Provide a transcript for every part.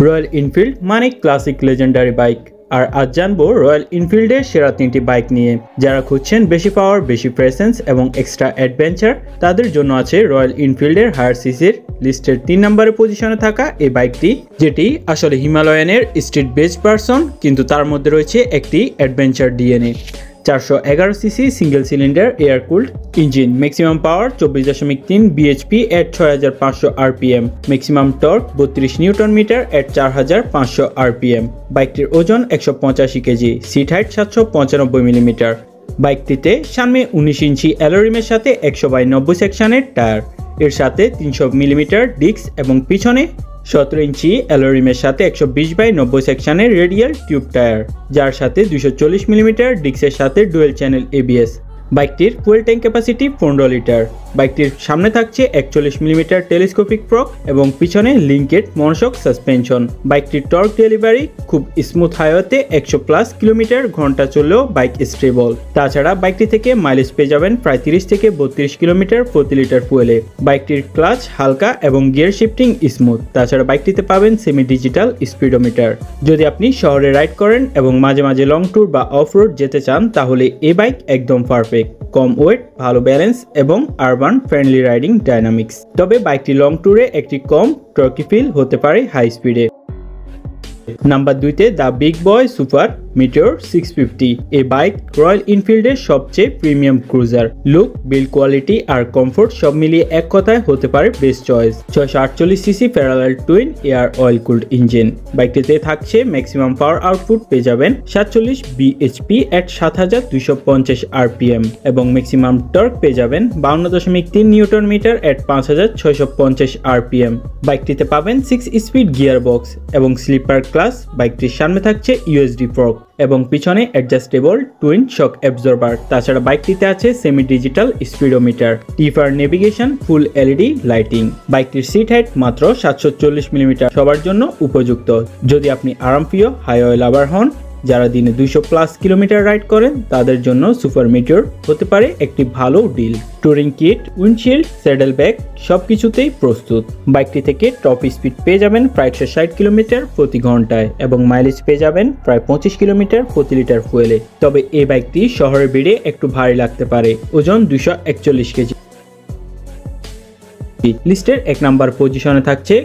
Royal Enfield মানে classic legendary bike. আর আজ জানবো রয়্যাল এনফিল্ডের সেরা 3টি বাইক নিয়ে। যারা খুঁজছেন বেশি পাওয়ার, বেশি প্রেসেন্স এবং এক্সট্রা অ্যাডভেঞ্চার, তাদের জন্য আছে রয়্যাল এনফিল্ডের হায়ার সিসির লিস্টের 3 নম্বরে পজিশনে থাকা এই বাইকটি, যেটি আসলে হিমালয়ানের স্ট্রিট বেসড ভার্সন, কিন্তু তার মধ্যে রয়েছে একটি adventure DNA. 411 CC single cylinder air cooled engine, maximum power 24.3 BHP at 6500 RPM, maximum torque 32 newton metre at 4500 RPM. বাইকটির ওজন 185 কেজি, সিট হাইট 795 মিলিমিটার। বাইকটিতে সামনে 19 ইঞ্চি অ্যালোরিমের সাথে 100/90 সেকশনের টায়ার, এর সাথে 300 মিলিমিটার ডিস্ক এবং পিছনে 17 ইঞ্চি অ্যালোরিমের সাথে 120/90 সেকশনের রেডিয়াল টিউব টায়ার, যার সাথে 240 মিলিমিটার ডিস্কের সাথে ডুয়েল চ্যানেল এবিএস। বাইকটির ফুয়েল ট্যাঙ্ক ক্যাপাসিটি 15 লিটার। বাইকটির সামনে থাকছে 41 মিলিমিটার টেলিস্কোপিক ফ্রক এবং পিছনে লিঙ্কেড মনোশক সাসপেনশন। বাইকটির টর্ক ডেলিভারি খুব স্মুথ, হাইওয়েতে 100+ কিলোমিটার ঘন্টা চললেও বাইক স্টেবল। তাছাড়া বাইকটি থেকে মাইলেজ পেয়ে যাবেন প্রায় 30 থেকে 32 কিলোমিটার প্রতি লিটার ফুয়েলে। বাইকটির ক্লাচ হালকা এবং গিয়ার শিফটিং স্মুথ। তাছাড়া বাইকটিতে পাবেন সেমি ডিজিটাল স্পিডোমিটার। যদি আপনি শহরে রাইড করেন এবং মাঝে মাঝে লং ট্যুর বা অফ রোড যেতে চান, তাহলে এই বাইক একদম পারফেক্ট। কম ওয়েট, ভালো ব্যালেন্স এবং আরবান ফ্রেন্ডলি রাইডিং ডাইনামিক্স। তবে বাইকটি লং ট্যুরে একটি কম টর্কি ফিল হতে পারে হাই স্পিডে। নাম্বার 2তে the big boy super meteor 650। এই বাইক রয়্যাল এনফিল্ডের সবচেয়ে premium cruiser. Look, build quality আর কমফোর্ট সব মিলিয়ে এক কথায় হতে পারে best choice. 648 cc parallel twin air oil cooled engine. বাইকটিতে থাকছে ম্যাক্সিমাম পাওয়ার আউটপুট পেয়ে যাবেন 47 বিএইচপি এট 7250 আরপিএম এবং ম্যাক্সিমাম টর্ক পেয়ে যাবেন 52.3 নিউটন মিটার এট 5650 আরপিএম। বাইকটিতে পাবেন 6 স্পিড গিয়ার বক্স এবং স্লিপার ক্লাস। বাইকটির সামনে থাকছে ইউএসডি ফ্রক এবং পিছনে অ্যাডজাস্টেবল টুইন শক অ্যাবজর্বার। তাছাড়া বাইকটিতে আছে semi digital speedometer, tripper navigation, full LED lighting. বাইকটির সিট হাইট মাত্র 740 মিলিমিটার, সবার জন্য উপযুক্ত যদি আপনি আরামপ্রিয় হাইওয়ে লাভার হন। যারা দিনে 200+ কিলোমিটার রাইড করেন, তাদের জন্য সুপার মিটিওর হতে পারে একটি ভালো deal. Touring kit, windshield, saddle bag সবকিছুতেই প্রস্তুত। বাইকটি থেকে টপ স্পিড পেয়ে যাবেন প্রায় 160 কিলোমিটার প্রতি ঘন্টায় এবং মাইলেজ পেয়ে যাবেন প্রায় 25 কিলোমিটার প্রতি লিটার ফুয়েলে। তবে এই বাইকটি শহরের বেড়ে একটু ভারী লাগতে পারে। ওজন 241 কেজি। লিস্টের 1 নাম্বার পজিশনে থাকছে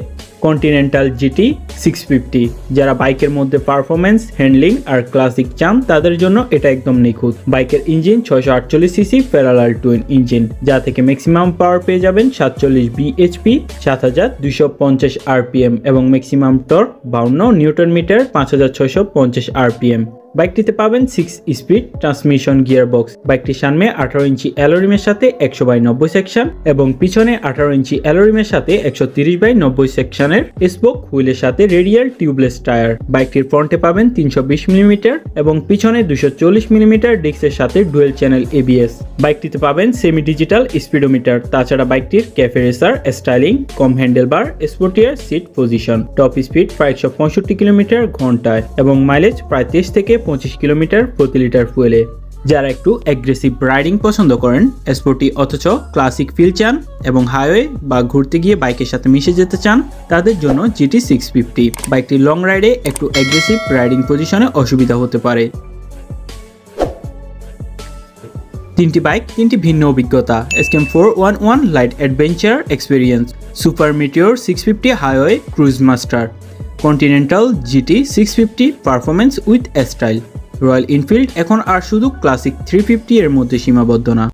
কন্টিনেন্টাল জিটি 650। যারা বাইকের মধ্যে পারফরমেন্স, হ্যান্ডলিং আর ক্লাসিক চান, তাদের জন্য এটা একদম নিখুঁত। বাইকের engine 648 cc parallel twin engine, যা থেকে ম্যাক্সিমাম পাওয়ার পেয়ে যাবেন 47 বিএইচপি 7250 আরপিএম এবং maximum torque 52 newton metre 5650 RPM. বাইকটিতে পাবেন 6 স্পিড ট্রান্সমিশন গিয়ার বক্স। বাইকটির সামনে 18 ইঞ্চি অ্যালোরিমের সাথে 100/90 সেকশন এবং পিছনে 18 ইঞ্চি অ্যালোরিমের সাথে 130/90 সেকশনের স্পোক হুইলের সাথে রেডিয়াল টিউবলেস টায়ার। বাইকটির ফ্রন্টে পাবেন 320 মিলিমিটার এবং পিছনে 240 মিলিমিটার ডিস্কের সাথে ডুয়েল চ্যানেল এবিএস। বাইকটিতে পাবেন সেমি ডিজিটাল স্পিডোমিটার। তাছাড়া বাইকটির ক্যাফে রেসার স্টাইলিং, কম handlebar, sportier seat position. Top speed প্রায় 165 কিলোমিটার ঘন্টায় এবং মাইলেজ প্রায় 30 থেকে 25 কিলোমিটার প্রতি লিটার ফুয়েলে। যারা একটু অ্যাগ্রেসিভ রাইডিং পছন্দ করেন, স্পোর্টি অথচ ক্লাসিক ফিল চান এবং হাইওয়ে বা ঘুরতে গিয়ে বাইকের সাথে মিশে যেতে চান, তাদের জন্য জিটি 650। বাইকটি লং রাইডে একটু অ্যাগ্রেসিভ রাইডিং পজিশনে অসুবিধা হতে পারে। 3টি বাইক, 3টি ভিন্ন অভিজ্ঞতা। Scram 411 light adventure experience, super meteor 650 highway cruise master, Continental GT 650 performance with style. Royal Enfield এখন আর শুধু ক্লাসিক 350 এর মধ্যে সীমাবদ্ধ না।